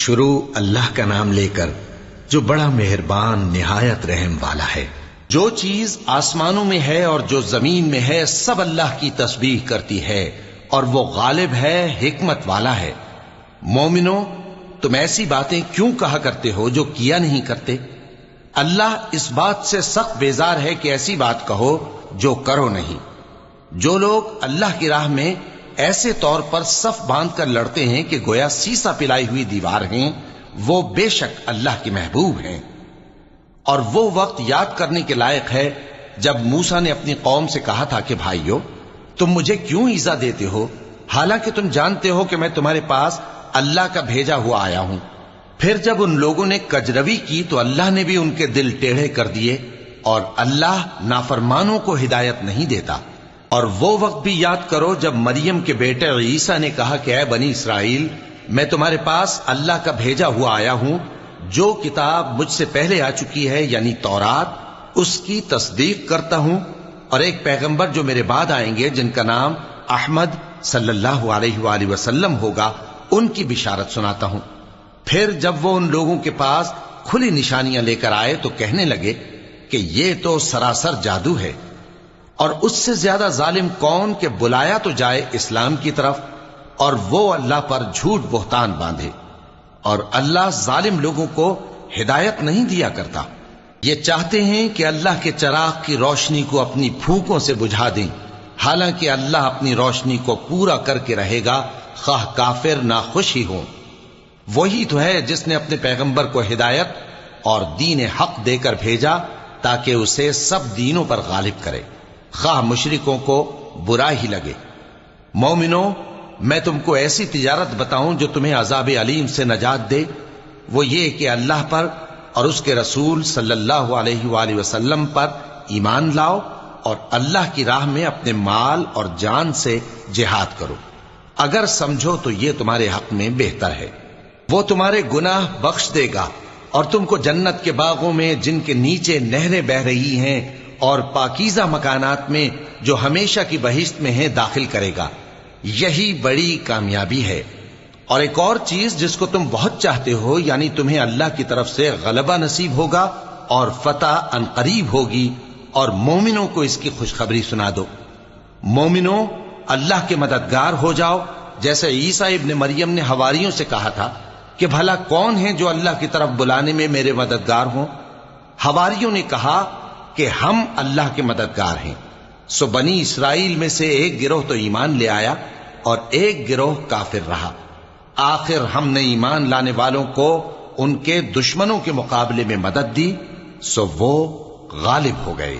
شروع اللہ کا نام لے کر جو بڑا مہربان نہایت رحم والا ہے۔ جو چیز آسمانوں میں ہے اور جو زمین میں ہے سب اللہ کی تسبیح کرتی ہے اور وہ غالب ہے، حکمت والا ہے۔ مومنو، تم ایسی باتیں کیوں کہا کرتے ہو جو کیا نہیں کرتے؟ اللہ اس بات سے سخت بیزار ہے کہ ایسی بات کہو جو کرو نہیں۔ جو لوگ اللہ کی راہ میں ایسے طور پر صف باندھ کر لڑتے ہیں کہ گویا سیسا پلائی ہوئی دیوار ہیں، وہ بے شک اللہ کے محبوب ہیں۔ اور وہ وقت یاد کرنے کے لائق ہے جب موسیٰ نے اپنی قوم سے کہا تھا کہ بھائیو، تم مجھے کیوں ایذا دیتے ہو حالانکہ تم جانتے ہو کہ میں تمہارے پاس اللہ کا بھیجا ہوا آیا ہوں۔ پھر جب ان لوگوں نے کجروی کی تو اللہ نے بھی ان کے دل ٹیڑھے کر دیے، اور اللہ نافرمانوں کو ہدایت نہیں دیتا۔ اور وہ وقت بھی یاد کرو جب مریم کے بیٹے عیسیٰ نے کہا کہ اے بنی اسرائیل، میں تمہارے پاس اللہ کا بھیجا ہوا آیا ہوں، جو کتاب مجھ سے پہلے آ چکی ہے یعنی تورات، اس کی تصدیق کرتا ہوں، اور ایک پیغمبر جو میرے بعد آئیں گے جن کا نام احمد صلی اللہ علیہ وآلہ وسلم ہوگا، ان کی بشارت سناتا ہوں۔ پھر جب وہ ان لوگوں کے پاس کھلی نشانیاں لے کر آئے تو کہنے لگے کہ یہ تو سراسر جادو ہے، اور اس سے زیادہ ظالم کون کہ بلایا تو جائے اسلام کی طرف اور وہ اللہ پر جھوٹ بہتان باندھے۔ اور اللہ ظالم لوگوں کو ہدایت نہیں دیا کرتا۔ یہ چاہتے ہیں کہ اللہ کے چراغ کی روشنی کو اپنی پھونکوں سے بجھا دیں، حالانکہ اللہ اپنی روشنی کو پورا کر کے رہے گا، خواہ کافر ناخوش ہی ہوں۔ وہی تو ہے جس نے اپنے پیغمبر کو ہدایت اور دین حق دے کر بھیجا تاکہ اسے سب دینوں پر غالب کرے، خواہ مشرکوں کو برا ہی لگے۔ مومنو، میں تم کو ایسی تجارت بتاؤں جو تمہیں عذاب علیم سے نجات دے؟ وہ یہ کہ اللہ پر اور اس کے رسول صلی اللہ علیہ وآلہ وسلم پر ایمان لاؤ، اور اللہ کی راہ میں اپنے مال اور جان سے جہاد کرو۔ اگر سمجھو تو یہ تمہارے حق میں بہتر ہے۔ وہ تمہارے گناہ بخش دے گا اور تم کو جنت کے باغوں میں جن کے نیچے نہریں بہ رہی ہیں اور پاکیزہ مکانات میں جو ہمیشہ کی بہشت میں ہیں داخل کرے گا۔ یہی بڑی کامیابی ہے۔ اور ایک اور چیز جس کو تم بہت چاہتے ہو، یعنی تمہیں اللہ کی طرف سے غلبہ نصیب ہوگا اور فتح عنقریب ہوگی، اور مومنوں کو اس کی خوشخبری سنا دو۔ مومنوں، اللہ کے مددگار ہو جاؤ، جیسے عیسیٰ ابن مریم نے حواریوں سے کہا تھا کہ بھلا کون ہیں جو اللہ کی طرف بلانے میں میرے مددگار ہوں؟ حواریوں نے کہا کہ ہم اللہ کے مددگار ہیں۔ سو بنی اسرائیل میں سے ایک گروہ تو ایمان لے آیا اور ایک گروہ کافر رہا۔ آخر ہم نے ایمان لانے والوں کو ان کے دشمنوں کے مقابلے میں مدد دی، سو وہ غالب ہو گئے۔